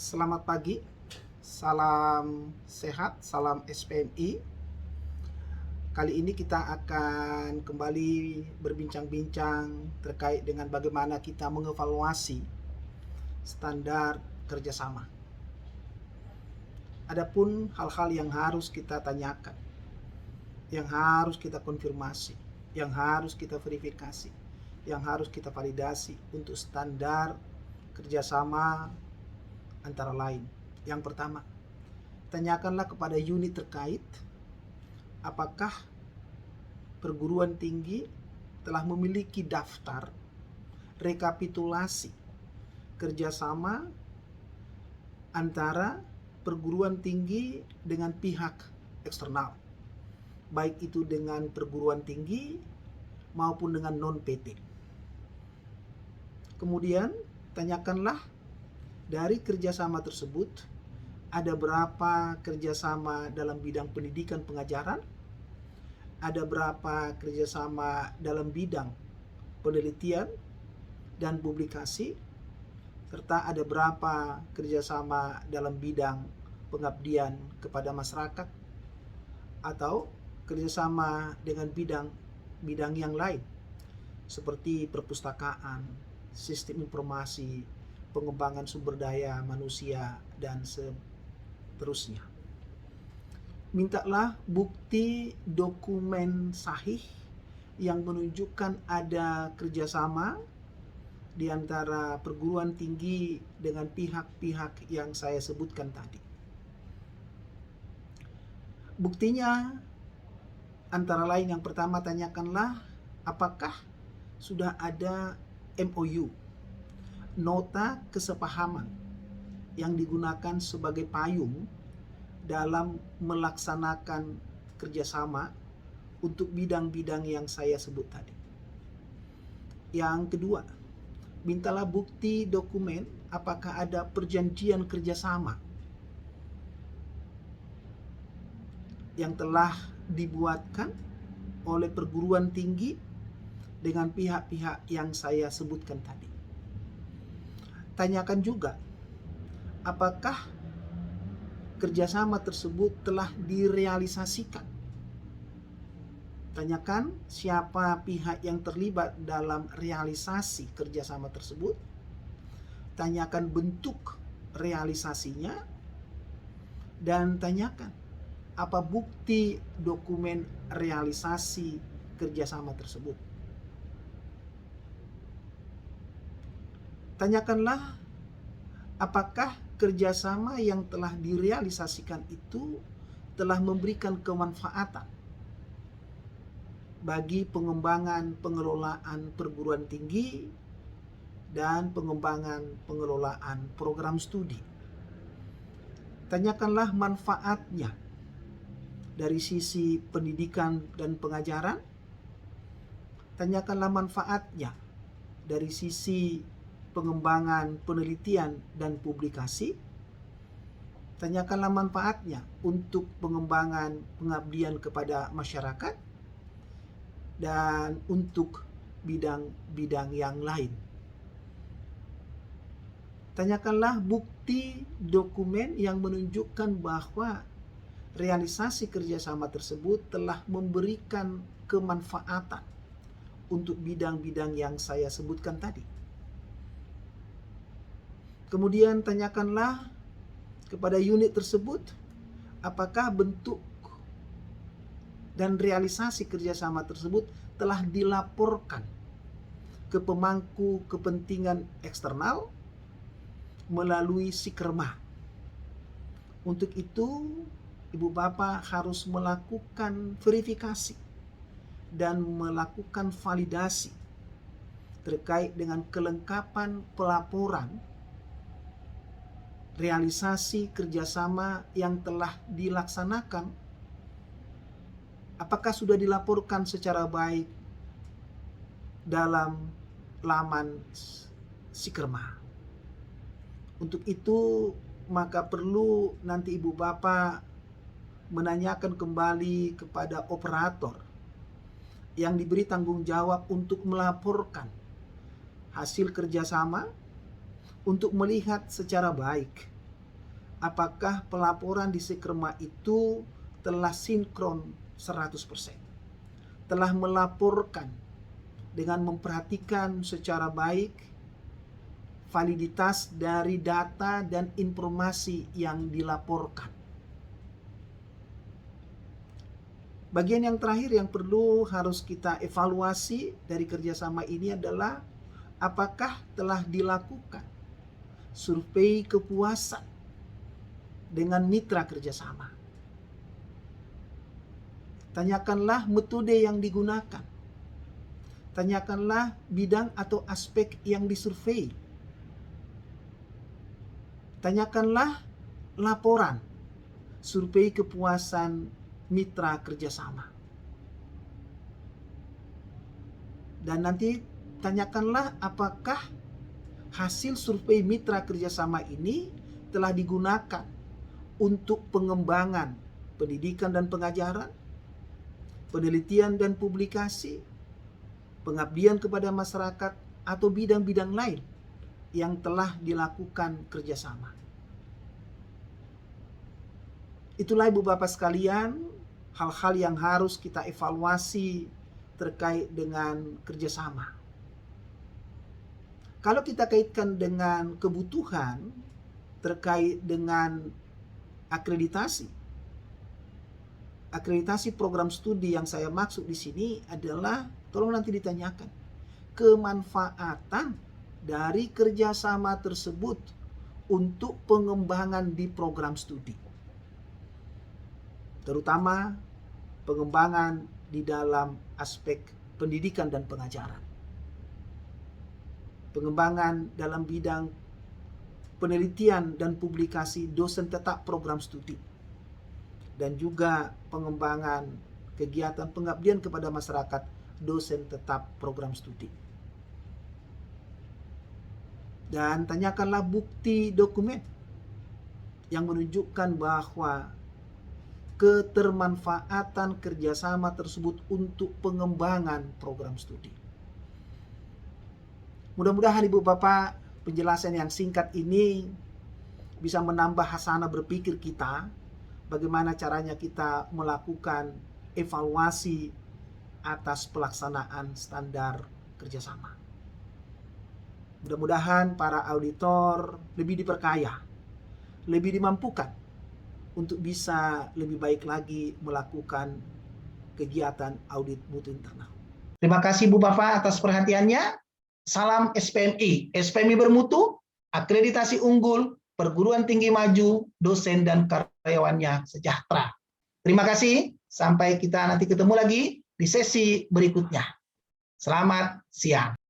Selamat pagi, salam sehat, salam SPMI. Kali ini kita akan kembali berbincang-bincang terkait dengan bagaimana kita mengevaluasi standar kerjasama. Adapun hal-hal yang harus kita tanyakan, yang harus kita konfirmasi, yang harus kita verifikasi, yang harus kita validasi untuk standar kerjasama antara lain. Yang pertama, tanyakanlah kepada unit terkait apakah perguruan tinggi telah memiliki daftar rekapitulasi kerjasama antara perguruan tinggi dengan pihak eksternal, baik itu dengan perguruan tinggi maupun dengan non-PT. Kemudian tanyakanlah dari kerjasama tersebut, ada berapa kerjasama dalam bidang pendidikan pengajaran, ada berapa kerjasama dalam bidang penelitian dan publikasi, serta ada berapa kerjasama dalam bidang pengabdian kepada masyarakat, atau kerjasama dengan bidang yang lain, seperti perpustakaan, sistem informasi, pengembangan sumber daya manusia, dan seterusnya. Mintalah bukti dokumen sahih yang menunjukkan ada kerjasama di antara perguruan tinggi dengan pihak-pihak yang saya sebutkan tadi. Buktinya antara lain, yang pertama, tanyakanlah apakah sudah ada MOU, nota kesepahaman, yang digunakan sebagai payung dalam melaksanakan kerjasama untuk bidang-bidang yang saya sebut tadi. Yang kedua, mintalah bukti dokumen apakah ada perjanjian kerjasama yang telah dibuatkan oleh perguruan tinggi dengan pihak-pihak yang saya sebutkan tadi. Tanyakan juga apakah kerjasama tersebut telah direalisasikan. Tanyakan siapa pihak yang terlibat dalam realisasi kerjasama tersebut. Tanyakan bentuk realisasinya. Dan tanyakan apa bukti dokumen realisasi kerjasama tersebut. Tanyakanlah apakah kerjasama yang telah direalisasikan itu telah memberikan kemanfaatan bagi pengembangan pengelolaan perguruan tinggi dan pengembangan pengelolaan program studi. Tanyakanlah manfaatnya dari sisi pendidikan dan pengajaran. Tanyakanlah manfaatnya dari sisi pengembangan penelitian dan publikasi. Tanyakanlah manfaatnya untuk pengembangan pengabdian kepada masyarakat dan untuk bidang-bidang yang lain. Tanyakanlah bukti dokumen yang menunjukkan bahwa realisasi kerjasama tersebut telah memberikan kemanfaatan untuk bidang-bidang yang saya sebutkan tadi. Kemudian tanyakanlah kepada unit tersebut apakah bentuk dan realisasi kerjasama tersebut telah dilaporkan ke pemangku kepentingan eksternal melalui Sikerma. Untuk itu, Ibu Bapak harus melakukan verifikasi dan melakukan validasi terkait dengan kelengkapan pelaporan realisasi kerjasama yang telah dilaksanakan. Apakah sudah dilaporkan secara baik dalam laman Sikerma? Untuk itu, maka perlu nanti Ibu Bapak menanyakan kembali kepada operator yang diberi tanggung jawab untuk melaporkan hasil kerjasama untuk melihat secara baik apakah pelaporan di Sekerma itu telah sinkron 100%, telah melaporkan dengan memperhatikan secara baik validitas dari data dan informasi yang dilaporkan. Bagian yang terakhir yang perlu harus kita evaluasi dari kerjasama ini adalah apakah telah dilakukan survei kepuasan dengan mitra kerjasama. Tanyakanlah metode yang digunakan. Tanyakanlah bidang atau aspek yang disurvei. Tanyakanlah laporan survei kepuasan mitra kerjasama. Dan nanti tanyakanlah apakah hasil survei mitra kerjasama ini telah digunakan untuk pengembangan pendidikan dan pengajaran, penelitian dan publikasi, pengabdian kepada masyarakat, atau bidang-bidang lain yang telah dilakukan kerjasama. Itulah Ibu Bapak sekalian, hal-hal yang harus kita evaluasi terkait dengan kerjasama. Kalau kita kaitkan dengan kebutuhan terkait dengan akreditasi program studi yang saya maksud di sini adalah, tolong nanti ditanyakan, kemanfaatan dari kerjasama tersebut untuk pengembangan di program studi. Terutama pengembangan di dalam aspek pendidikan dan pengajaran. Pengembangan dalam bidang penelitian dan publikasi dosen tetap program studi. Dan juga pengembangan kegiatan pengabdian kepada masyarakat dosen tetap program studi. Dan tanyakanlah bukti dokumen yang menunjukkan bahwa ketermanfaatan kerjasama tersebut untuk pengembangan program studi. Mudah-mudahan Ibu Bapak penjelasan yang singkat ini bisa menambah hasanah berpikir kita, bagaimana caranya kita melakukan evaluasi atas pelaksanaan standar kerjasama. Mudah-mudahan para auditor lebih diperkaya, lebih dimampukan untuk bisa lebih baik lagi melakukan kegiatan audit mutu internal. Terima kasih Bu Bapak atas perhatiannya. Salam SPMI. SPMI bermutu, akreditasi unggul, perguruan tinggi maju, dosen dan karyawannya sejahtera. Terima kasih. Sampai kita nanti ketemu lagi di sesi berikutnya. Selamat siang.